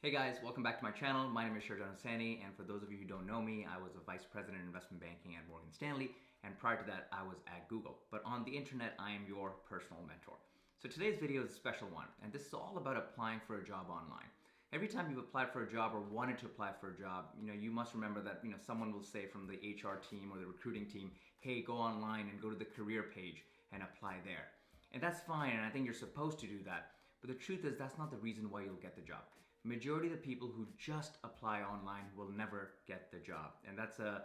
Hey guys, welcome back to my channel. My name is Sherjan, and for those of you who don't know me, I was a vice president in investment banking at Morgan Stanley, and prior to that, I was at Google. But on the internet, I am your personal mentor. So today's video is a special one, and this is all about applying for a job online. Every time you've applied for a job or wanted to apply for a job, you must remember that someone will say from the HR team or the recruiting team, hey, go online and go to the career page and apply there. And that's fine, and I think you're supposed to do that. But the truth is that's not the reason why you'll get the job. Majority of the people who just apply online will never get the job. And that's a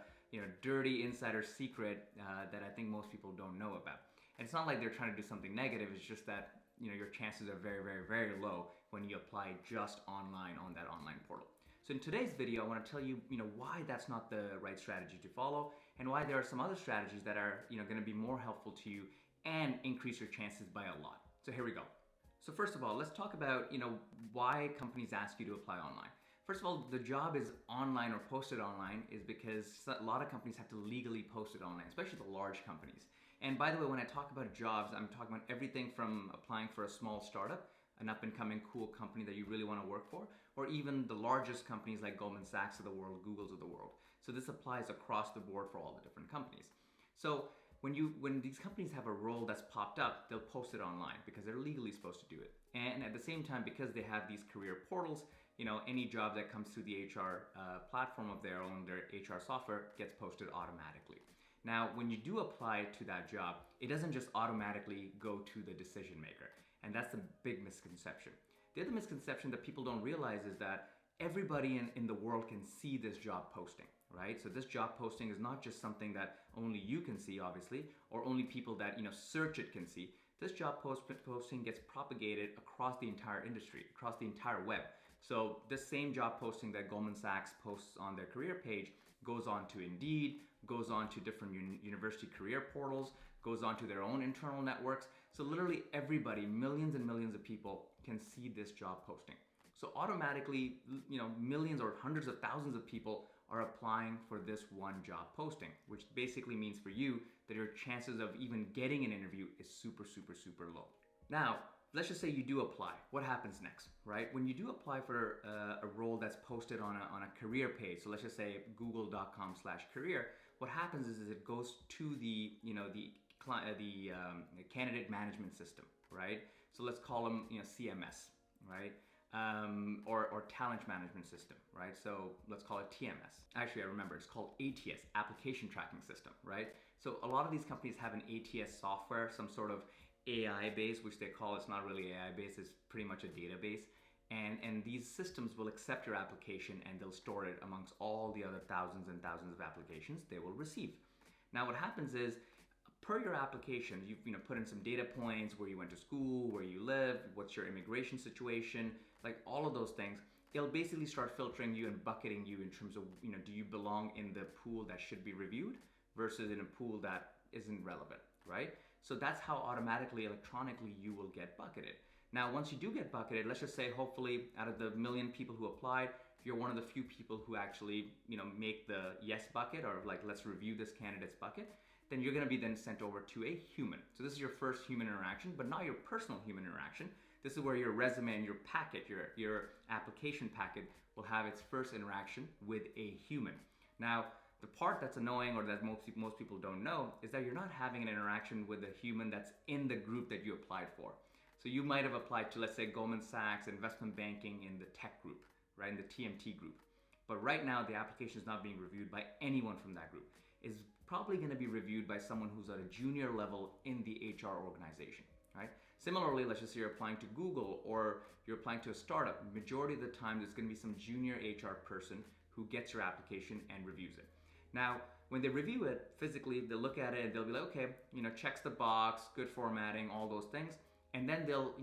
dirty insider secret that I think most people don't know about. And it's not like they're trying to do something negative, it's just that your chances are very, very, very low when you apply just online on that online portal. So in today's video, I want to tell you, why that's not the right strategy to follow and why there are some other strategies that are, going to be more helpful to you and increase your chances by a lot. So here we go. So first of all, let's talk about, why companies ask you to apply online. First of all, the job is online or posted online is because a lot of companies have to legally post it online, especially the large companies. And by the way, when I talk about jobs, I'm talking about everything from applying for a small startup, an up-and-coming cool company that you really want to work for, or even the largest companies like Goldman Sachs of the world, Googles of the world. So this applies across the board for all the different companies. So when these companies have a role that's popped up, they'll post it online because they're legally supposed to do it. And at the same time, because they have these career portals, any job that comes through the HR platform of their own, their HR software gets posted automatically. Now, when you do apply to that job, it doesn't just automatically go to the decision maker. And that's a big misconception. The other misconception that people don't realize is that everybody in the world can see this job posting, right? So this job posting is not just something that only you can see, obviously, or only people that search it can see. This job posting gets propagated across the entire industry, across the entire web. So this same job posting that Goldman Sachs posts on their career page goes on to Indeed, goes on to different university career portals, goes on to their own internal networks. So literally everybody, millions and millions of people can see this job posting. So automatically, millions or hundreds of thousands of people are applying for this one job posting, which basically means for you that your chances of even getting an interview is super, super, super low. Now, let's just say you do apply. What happens next, right? When you do apply for a role that's posted on a career page, so let's just say google.com/career, what happens is it goes to the candidate management system, right? So let's call them CMS, right? Or talent management system, right? So let's call it TMS. Actually, I remember it's called ATS, application tracking system, right? So a lot of these companies have an ATS software, some sort of AI base, which they call, it's not really AI based, it's pretty much a database. And these systems will accept your application and they'll store it amongst all the other thousands and thousands of applications they will receive. Now what happens is, per your application, you've put in some data points, where you went to school, where you live, what's your immigration situation, like all of those things. It'll basically start filtering you and bucketing you in terms of, do you belong in the pool that should be reviewed versus in a pool that isn't relevant, right? So that's how automatically, electronically, you will get bucketed. Now, once you do get bucketed, let's just say hopefully out of the million people who applied, you're one of the few people who actually, make the yes bucket, or like, let's review this candidate's bucket, then you're going to be then sent over to a human. So this is your first human interaction, but not your personal human interaction. This is where your resume and your packet, your application packet, will have its first interaction with a human. Now, the part that's annoying, or that most people don't know, is that you're not having an interaction with a human that's in the group that you applied for. So you might have applied to, let's say, Goldman Sachs investment banking in the tech group, right, in the TMT group. But right now, the application is not being reviewed by anyone from that group. It's probably going to be reviewed by someone who's at a junior level in the HR organization, right? Similarly, let's just say you're applying to Google or you're applying to a startup. Majority of the time, there's going to be some junior HR person who gets your application and reviews it. Now, when they review it physically, they'll look at it and they'll be like, okay, checks the box, good formatting, all those things. And then they'll,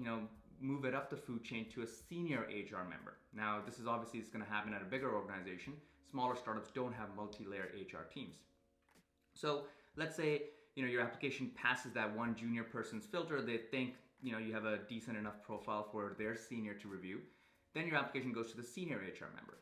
move it up the food chain to a senior HR member. Now, this is obviously it's going to happen at a bigger organization. Smaller startups don't have multi-layer HR teams. So let's say, your application passes that one junior person's filter. They think, you have a decent enough profile for their senior to review. Then your application goes to the senior HR member.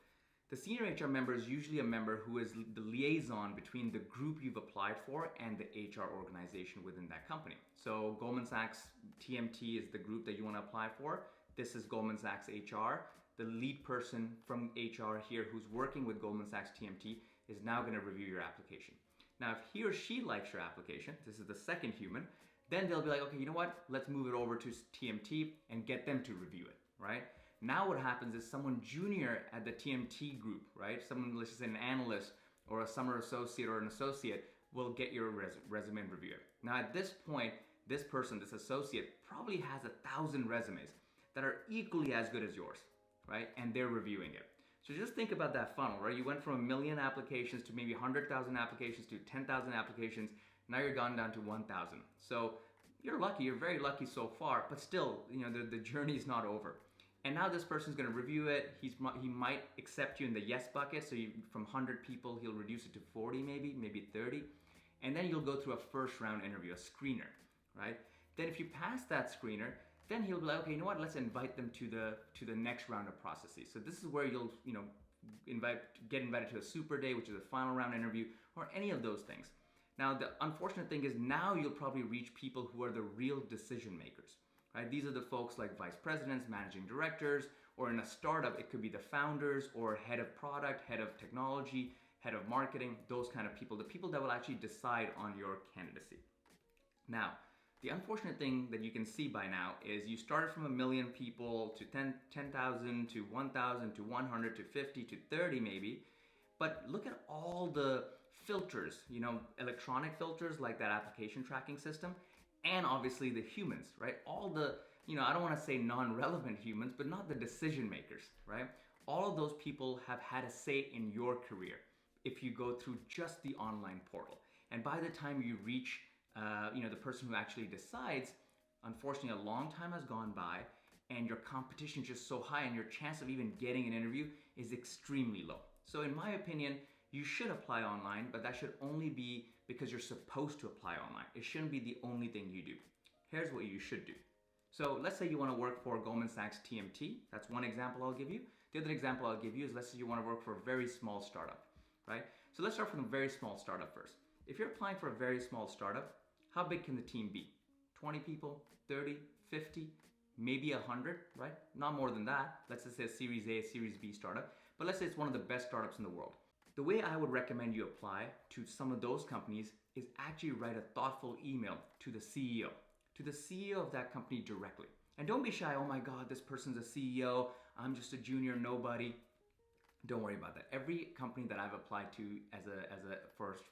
The senior HR member is usually a member who is the liaison between the group you've applied for and the HR organization within that company. So Goldman Sachs TMT is the group that you want to apply for. This is Goldman Sachs HR. the lead person from HR here who's working with Goldman Sachs TMT is now going to review your application. Now, if he or she likes your application, this is the second human, then they'll be like, okay, you know what? Let's move it over to TMT and get them to review it, right? Now what happens is someone junior at the TMT group, right? Someone, let's just say an analyst or a summer associate or an associate will get your resume and review it. Now at this point, this person, this associate, probably has 1,000 resumes that are equally as good as yours, right? And they're reviewing it. So just think about that funnel, right? You went from 1 million applications to maybe 100,000 applications to 10,000 applications. Now you're gone down to 1,000. So you're lucky, you're very lucky so far, but still, the journey's not over. And now this person's gonna review it. He might accept you in the yes bucket. So from 100 people, he'll reduce it to 40 maybe 30. And then you'll go through a first round interview, a screener, right? Then if you pass that screener, then he'll be like, okay, you know what? Let's invite them to the next round of processes. So this is where you'll get invited to a super day, which is a final round interview, or any of those things. Now the unfortunate thing is now you'll probably reach people who are the real decision makers, right? These are the folks like vice presidents, managing directors, or in a startup it could be the founders or head of product, head of technology, head of marketing, those kind of people, the people that will actually decide on your candidacy. Now, the unfortunate thing that you can see by now is you started from 1 million people to 10,000 to 1,000 to 100 to 50 to 30 maybe, but look at all the filters, electronic filters like that application tracking system, and obviously the humans, right? All the, I don't want to say non-relevant humans, but not the decision makers, right? All of those people have had a say in your career if you go through just the online portal. And by the time you reach the person who actually decides, unfortunately a long time has gone by and your competition is just so high and your chance of even getting an interview is extremely low. So in my opinion, you should apply online, but that should only be because you're supposed to apply online. It shouldn't be the only thing you do. Here's what you should do. So let's say you want to work for Goldman Sachs TMT. That's one example I'll give you. The other example I'll give you is let's say you want to work for a very small startup, right? So let's start from a very small startup first. If you're applying for a very small startup, how big can the team be? 20 people, 30, 50, maybe 100, right? Not more than that. Let's just say a Series A, Series B startup, but let's say it's one of the best startups in the world. The way I would recommend you apply to some of those companies is actually write a thoughtful email to the CEO of that company directly. And don't be shy, oh my God, this person's a CEO, I'm just a junior nobody. Don't worry about that. Every company that I've applied to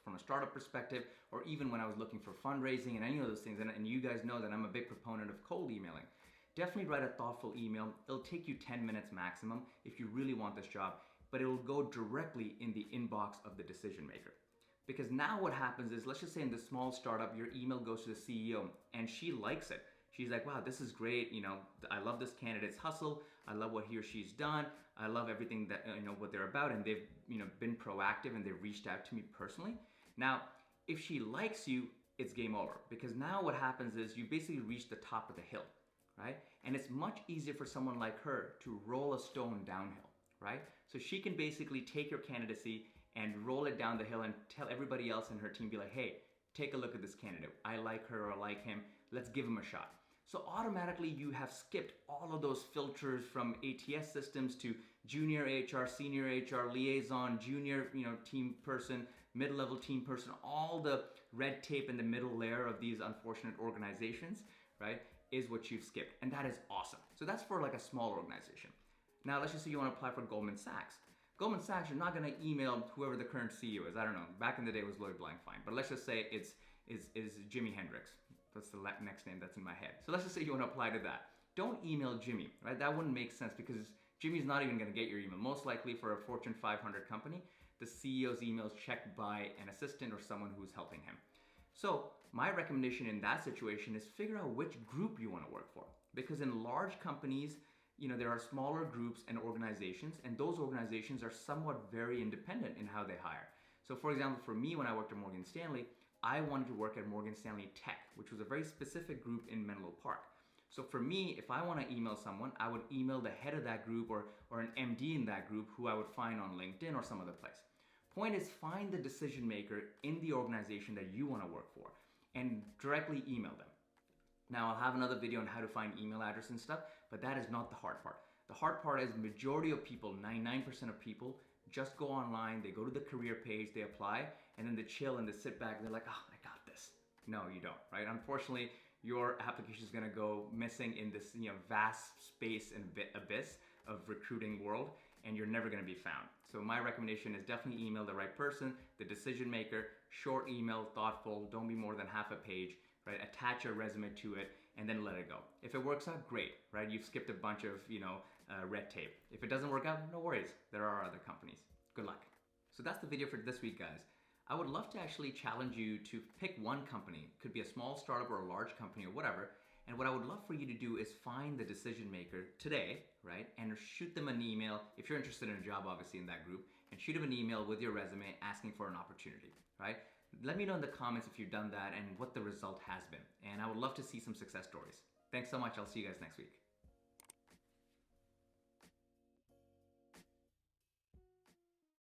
from a startup perspective, or even when I was looking for fundraising and any of those things, and you guys know that I'm a big proponent of cold emailing, definitely write a thoughtful email. It'll take you 10 minutes maximum if you really want this job, but it will go directly in the inbox of the decision maker. Because now what happens is, let's just say in the small startup, your email goes to the CEO and she likes it. She's like, wow, this is great. I love this candidate's hustle. I love what he or she's done. I love everything that, what they're about. And they've, been proactive and they've reached out to me personally. Now, if she likes you, it's game over. Because now what happens is you basically reach the top of the hill, right? And it's much easier for someone like her to roll a stone downhill, right? So she can basically take your candidacy and roll it down the hill and tell everybody else in her team, be like, hey, take a look at this candidate. I like her or like him. Let's give him a shot. So automatically you have skipped all of those filters from ATS systems to junior HR, senior HR, liaison, junior team person, mid-level team person, all the red tape in the middle layer of these unfortunate organizations, right, is what you've skipped. And that is awesome. So that's for like a small organization. Now let's just say you want to apply for Goldman Sachs. Goldman Sachs, you're not going to email whoever the current CEO is. I don't know. Back in the day it was Lloyd Blankfein. But let's just say it's Jimi Hendrix. That's the next name that's in my head. So let's just say you want to apply to that. Don't email Jimmy, right? That wouldn't make sense because Jimmy's not even going to get your email. Most likely for a Fortune 500 company, the CEO's email is checked by an assistant or someone who's helping him. So my recommendation in that situation is figure out which group you want to work for. Because in large companies, there are smaller groups and organizations, and those organizations are somewhat very independent in how they hire. So for example, for me, when I worked at Morgan Stanley, I wanted to work at Morgan Stanley Tech, which was a very specific group in Menlo Park. So for me, if I want to email someone, I would email the head of that group or an MD in that group who I would find on LinkedIn or some other place. Point is, find the decision maker in the organization that you want to work for and directly email them. Now, I'll have another video on how to find email address and stuff, but that is not the hard part. The hard part is majority of people, 99% of people, just go online, they go to the career page, they apply, and then they chill and they sit back and they're like, oh, I got this. No, you don't, right? Unfortunately, your application is gonna go missing in this vast space and abyss of recruiting world, and you're never gonna be found. So my recommendation is definitely email the right person, the decision maker, short email, thoughtful, don't be more than half a page, right? Attach a resume to it and then let it go. If it works out, great, right? You've skipped a bunch of, red tape. If it doesn't work out, no worries. There are other companies. Good luck. So that's the video for this week, guys. I would love to actually challenge you to pick one company. It could be a small startup or a large company or whatever. And what I would love for you to do is find the decision maker today, right? And shoot them an email, if you're interested in a job, obviously, in that group, and shoot them an email with your resume asking for an opportunity, right? Let me know in the comments if you've done that and what the result has been. And I would love to see some success stories. Thanks so much. I'll see you guys next week.